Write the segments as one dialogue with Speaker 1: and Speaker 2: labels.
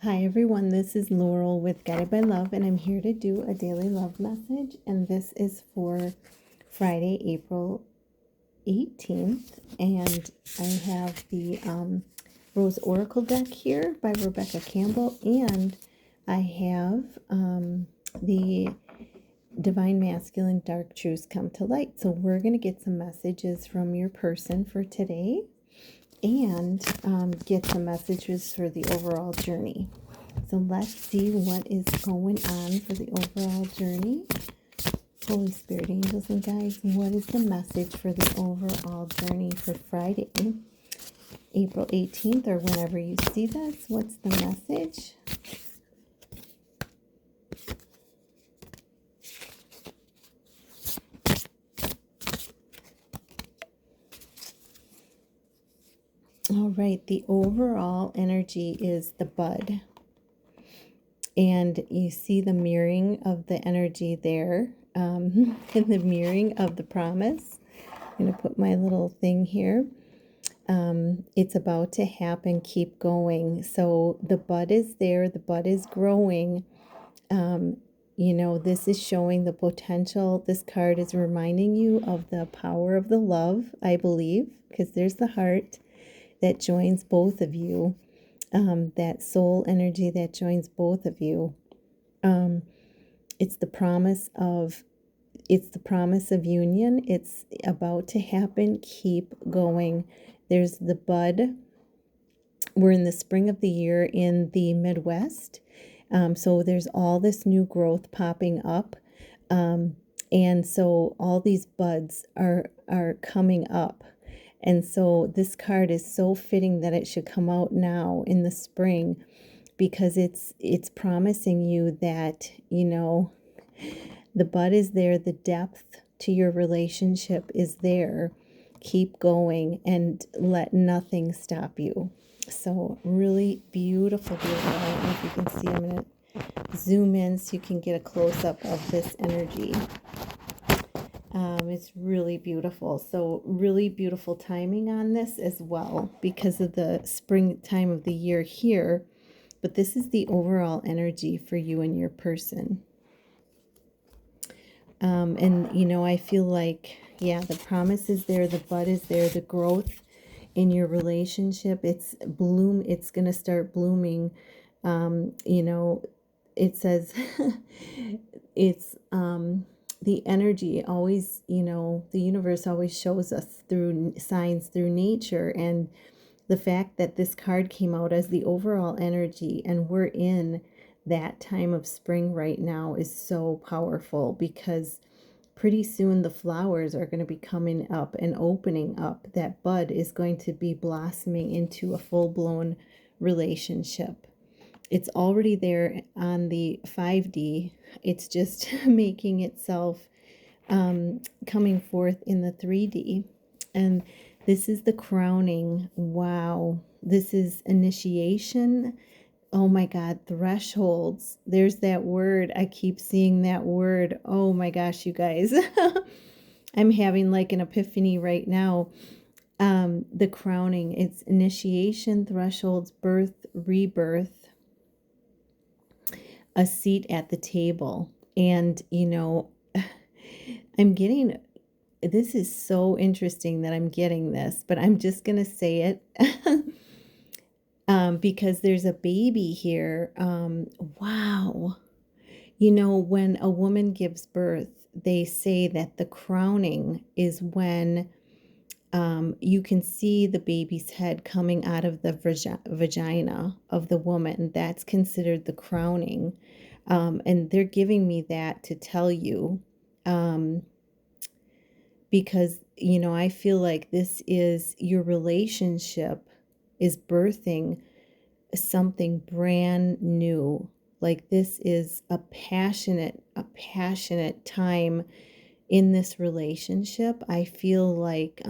Speaker 1: Hi everyone, this is Laurel with Guided by Love, and I'm here to do a daily love message. And this is for Friday, April 18th. And I have the Rose Oracle deck here by Rebecca Campbell, and I have the Divine Masculine Dark Truths Come to Light. So we're going to get some messages from your person for today and get some messages for the overall journey. So let's see what is going on for the overall journey. Holy Spirit, angels and guides, what is the message for the overall journey for Friday, April 18th, or whenever you see this? What's the message? All right, the overall energy is the bud. And you see the mirroring of the energy there, and the mirroring of the promise. I'm going to put my little thing here. It's about to happen. Keep going. So the bud is there. The bud is growing. This is showing the potential. This card is reminding you of the power of the love, I believe, because there's the heart that joins both of you. That soul energy that joins both of you. It's the promise of union. It's about to happen. Keep going. There's the bud. We're in the spring of the year in the Midwest. So there's all this new growth popping up. And so all these buds are coming up. And so this card is so fitting that it should come out now in the spring, because it's promising you that, the bud is there, the depth to your relationship is there. Keep going and let nothing stop you. So really beautiful, beautiful. I don't know if you can see. I'm going to zoom in so you can get a close-up of this energy. It's really beautiful. So really beautiful timing on this as well because of the springtime of the year here. But this is the overall energy for you and your person. I feel like, the promise is there, the bud is there, the growth in your relationship, it's going to start blooming. It says it's the energy always, the universe always shows us through signs, through nature, and the fact that this card came out as the overall energy and we're in that time of spring right now is so powerful, because pretty soon the flowers are going to be coming up and opening up. That bud is going to be blossoming into a full-blown relationship. It's already there on the 5D. It's just making itself coming forth in the 3D. And this is the crowning. Wow. This is initiation. Oh my God, thresholds. There's that word. I keep seeing that word. Oh my gosh, you guys. I'm having like an epiphany right now. The crowning. It's initiation, thresholds, birth, rebirth, a seat at the table. And, I'm getting, this is so interesting that I'm getting this, but I'm just going to say it. Because there's a baby here. Wow. When a woman gives birth, they say that the crowning is when you can see the baby's head coming out of the vagina of the woman. That's considered the crowning. And they're giving me that to tell you, because, I feel like this is your relationship is birthing something brand new. Like this is a passionate time in this relationship. I feel like,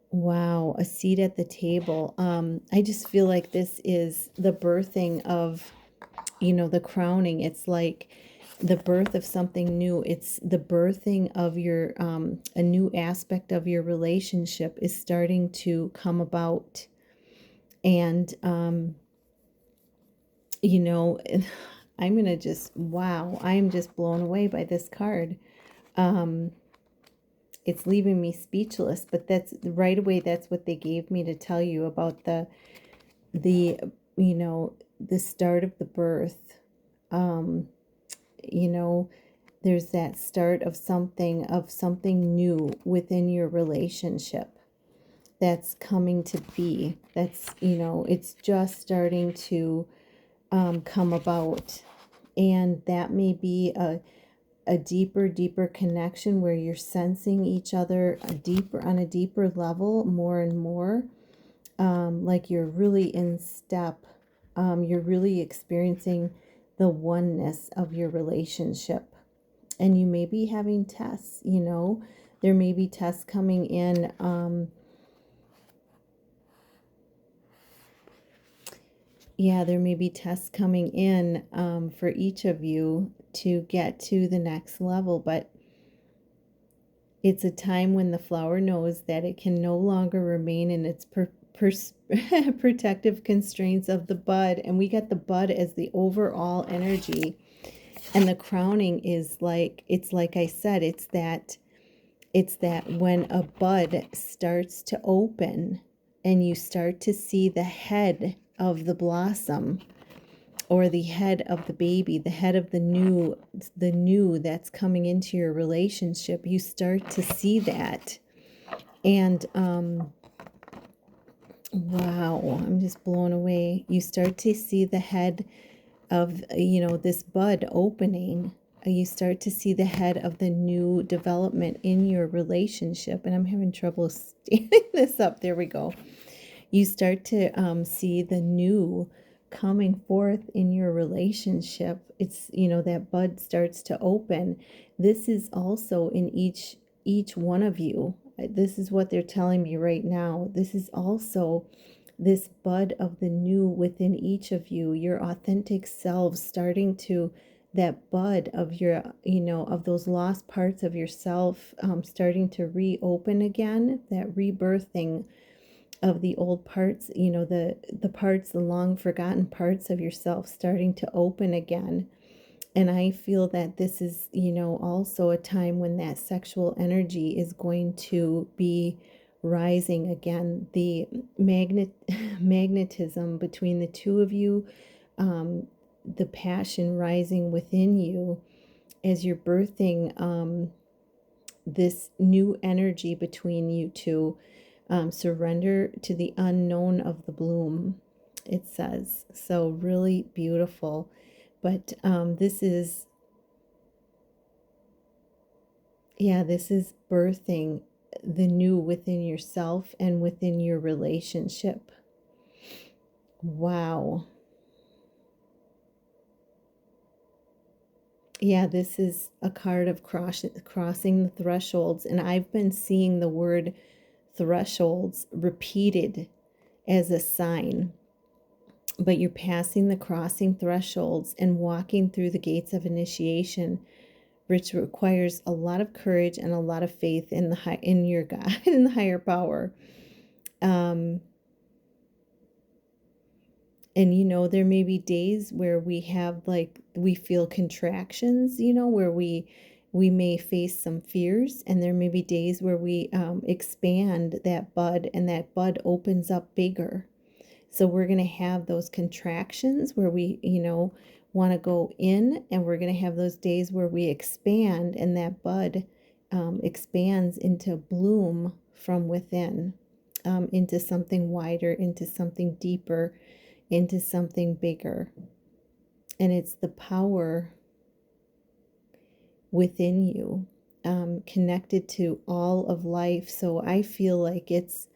Speaker 1: wow, a seat at the table. I just feel like this is the birthing of, the crowning. It's like the birth of something new. It's the birthing of your, a new aspect of your relationship is starting to come about. And you know, I'm going to just, wow, I'm just blown away by this card. Um, it's leaving me speechless, but that's right away. That's what they gave me to tell you about the, you know, the start of the birth. Um, you know, there's that start of something new within your relationship that's coming to be. That's, you know, it's just starting to come about. And that may be a deeper connection where you're sensing each other on a deeper level, more and more. Like you're really in step. You're really experiencing the oneness of your relationship. And you may be having tests, you know, there may be tests coming in. Yeah, there may be tests coming in for each of you to get to the next level, but it's a time when the flower knows that it can no longer remain in its protective constraints of the bud. And we get the bud as the overall energy. And the crowning is like, it's like I said, it's that when a bud starts to open and you start to see the head of the blossom, or the head of the baby, the head of the new that's coming into your relationship, you start to see that. And wow, I'm just blown away. You start to see the head of, you know, this bud opening. You start to see the head of the new development in your relationship. And I'm having trouble standing this up. There we go. You start to see the new coming forth in your relationship. It's, you know, that bud starts to open. This is also in each one of you. This is what they're telling me right now. This is also this bud of the new within each of you, your authentic selves starting to, that bud of your, you know, of those lost parts of yourself starting to reopen again, that rebirthing of the old parts, you know, the parts, the long forgotten parts of yourself starting to open again. And I feel that this is, you know, also a time when that sexual energy is going to be rising again. The magnetism between the two of you, the passion rising within you as you're birthing this new energy between you two. Surrender to the unknown of the bloom, it says. So really beautiful. But this is, yeah, this is birthing the new within yourself and within your relationship. Wow. Yeah, this is a card of crossing the thresholds. And I've been seeing the word thresholds repeated as a sign. But you're passing the crossing thresholds and walking through the gates of initiation, which requires a lot of courage and a lot of faith in in your God, in the higher power. And you know, there may be days where we have, like, we feel contractions, you know, where we may face some fears, and there may be days where we expand that bud, and that bud opens up bigger. So we're going to have those contractions where we, you know, want to go in, and we're going to have those days where we expand, and that bud expands into bloom from within, into something wider, into something deeper, into something bigger. And it's the power within you, connected to all of life. So I feel like it's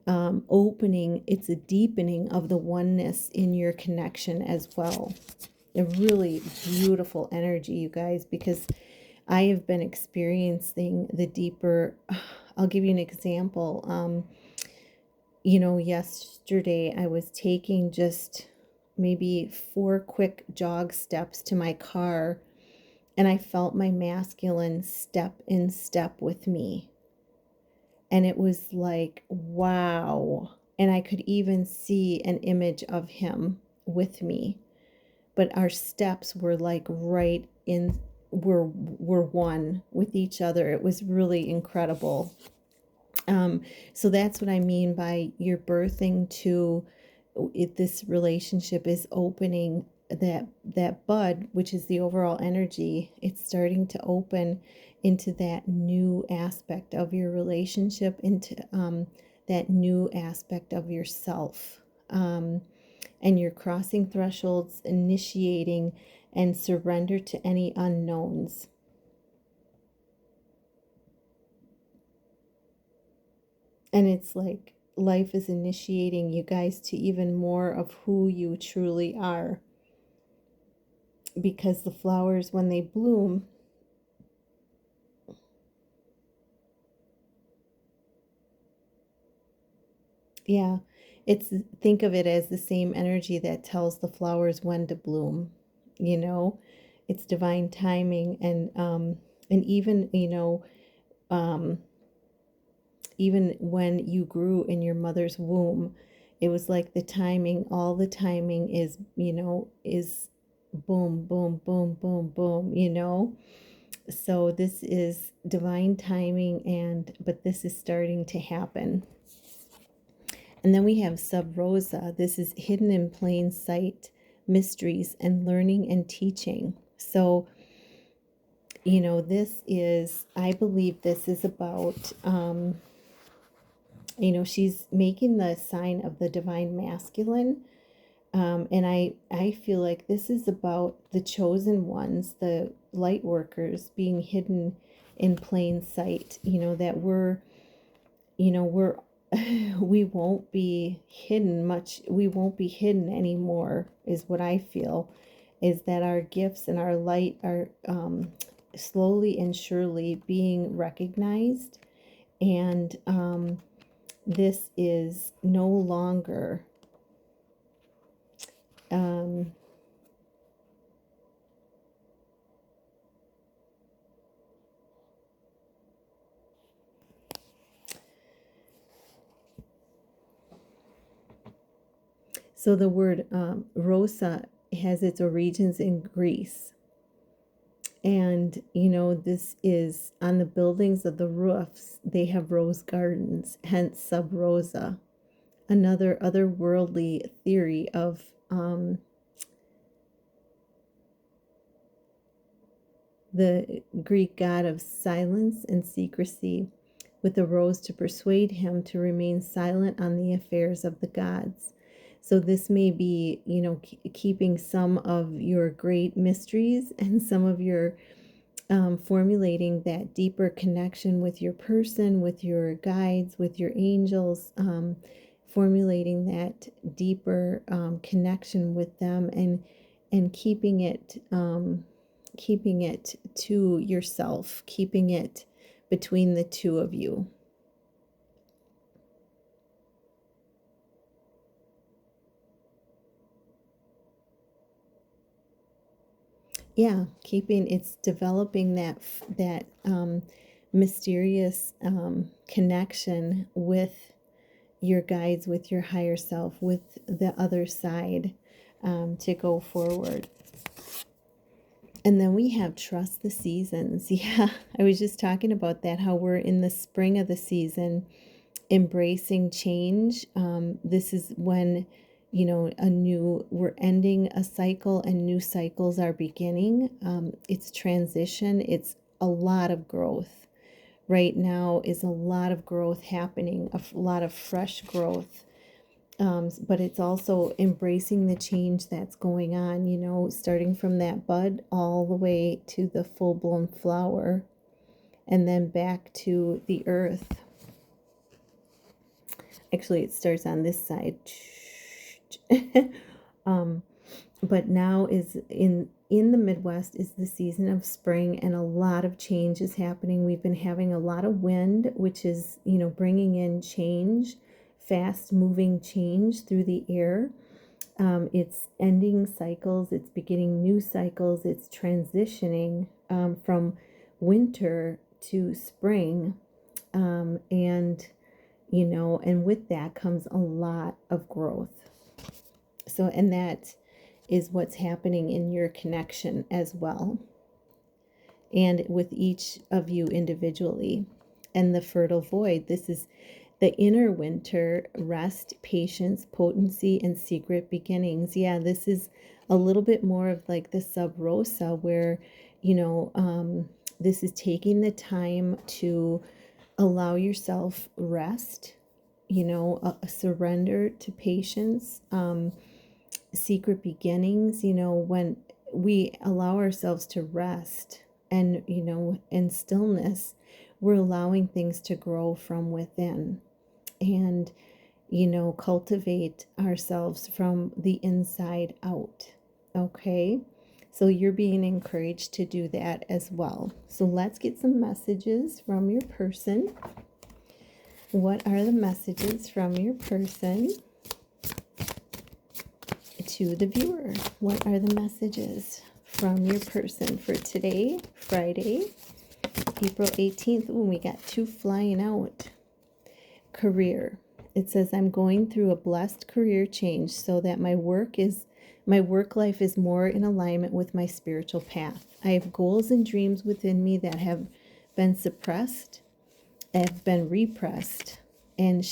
Speaker 1: opening, it's a deepening of the oneness in your connection as well. A really beautiful energy, you guys, because I have been experiencing the deeper. I'll give you an example. You know, yesterday I was taking just maybe 4 quick jog steps to my car, and I felt my masculine step in step with me. And it was like, wow. And I could even see an image of him with me. but our steps were like right in, were one with each other. It was really incredible. So that's what I mean by you're birthing to it. This relationship is opening that bud, which is the overall energy. It's starting to open into that new aspect of your relationship, into that new aspect of yourself. And you're crossing thresholds, initiating, and surrender to any unknowns. And it's like life is initiating you guys to even more of who you truly are. Because the flowers, when they bloom, yeah, it's, think of it as the same energy that tells the flowers when to bloom. You know, it's divine timing, and even, um, even when you grew in your mother's womb, it was like the timing, all the timing is, is boom, boom, boom, boom, boom, So this is divine timing, and but this is starting to happen. And then we have sub rosa. This is hidden in plain sight, mysteries and learning and teaching. So, this is, I believe this is about, she's making the sign of the divine masculine. And I feel like this is about the chosen ones, the light workers being hidden in plain sight, that we're, we won't be hidden much. We won't be hidden anymore, is what I feel, is that our gifts and our light are slowly and surely being recognized. And this is no longer um, so the word rosa has its origins in Greece. And, this is on the buildings of the roofs, they have rose gardens, hence sub rosa. Another otherworldly theory of the Greek god of silence and secrecy, with a rose to persuade him to remain silent on the affairs of the gods. So this may be, keeping some of your great mysteries and some of your formulating that deeper connection with your person, with your guides, with your angels, formulating that deeper connection with them, and keeping it to yourself, keeping it between the two of you. Yeah, keeping, it's developing that mysterious connection with your guides, with your higher self, with the other side, to go forward. And then we have trust the seasons. Yeah, I was just talking about that, how we're in the spring of the season, embracing change. This is when, we're ending a cycle and new cycles are beginning. It's transition. It's a lot of growth. Right now is a lot of growth happening, a lot of fresh growth. But it's also embracing the change that's going on, starting from that bud all the way to the full-blown flower, and then back to the earth. Actually, it starts on this side. um, but now is in the Midwest is the season of spring, and a lot of change is happening. We've been having a lot of wind, which is, bringing in change, fast moving change through the air. It's ending cycles, it's beginning new cycles, it's transitioning from winter to spring. And and with that comes a lot of growth. So, and that is what's happening in your connection as well, and with each of you individually. And the fertile void, this is the inner winter, rest, patience, potency, and secret beginnings. Yeah, this is a little bit more of like the sub rosa, where, this is taking the time to allow yourself rest, a surrender to patience, secret beginnings, when we allow ourselves to rest and, in stillness, we're allowing things to grow from within and, cultivate ourselves from the inside out. Okay. So you're being encouraged to do that as well. So let's get some messages from your person. What are the messages from your person to the viewer? What are the messages from your person for today, Friday, April 18th? Oh, we got two flying out. Career. It says, I'm going through a blessed career change so that my work life is more in alignment with my spiritual path. I have goals and dreams within me that have been suppressed, have been repressed, and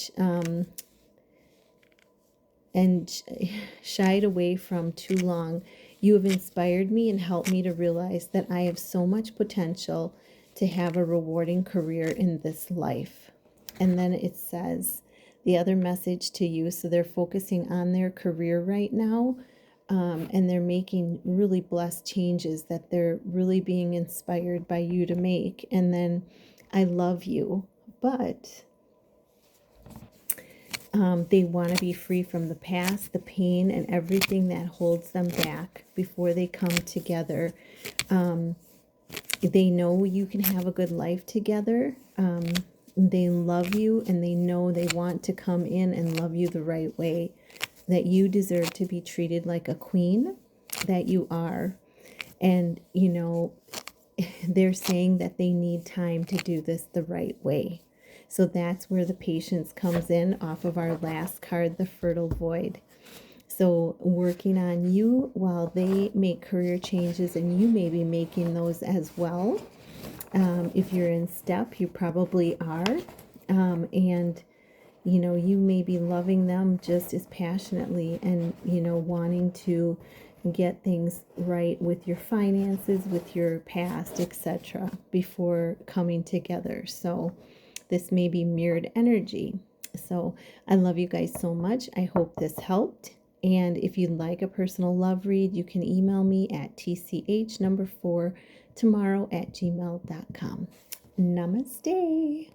Speaker 1: shied away from too long. You have inspired me and helped me to realize that I have so much potential to have a rewarding career in this life. And then it says the other message to you. So they're focusing on their career right now, and they're making really blessed changes that they're really being inspired by you to make. And then I love you, but they want to be free from the past, the pain, and everything that holds them back before they come together. They know you can have a good life together. They love you, and they know they want to come in and love you the right way, that you deserve to be treated like a queen, that you are. And, they're saying that they need time to do this the right way. So that's where the patience comes in off of our last card, the fertile void. So working on you while they make career changes, and you may be making those as well. If you're in step, you probably are. And, you may be loving them just as passionately and, wanting to get things right with your finances, with your past, etc., before coming together. So this may be mirrored energy. So I love you guys so much. I hope this helped. And if you'd like a personal love read, you can email me at tch4tomorrow@gmail.com. Namaste.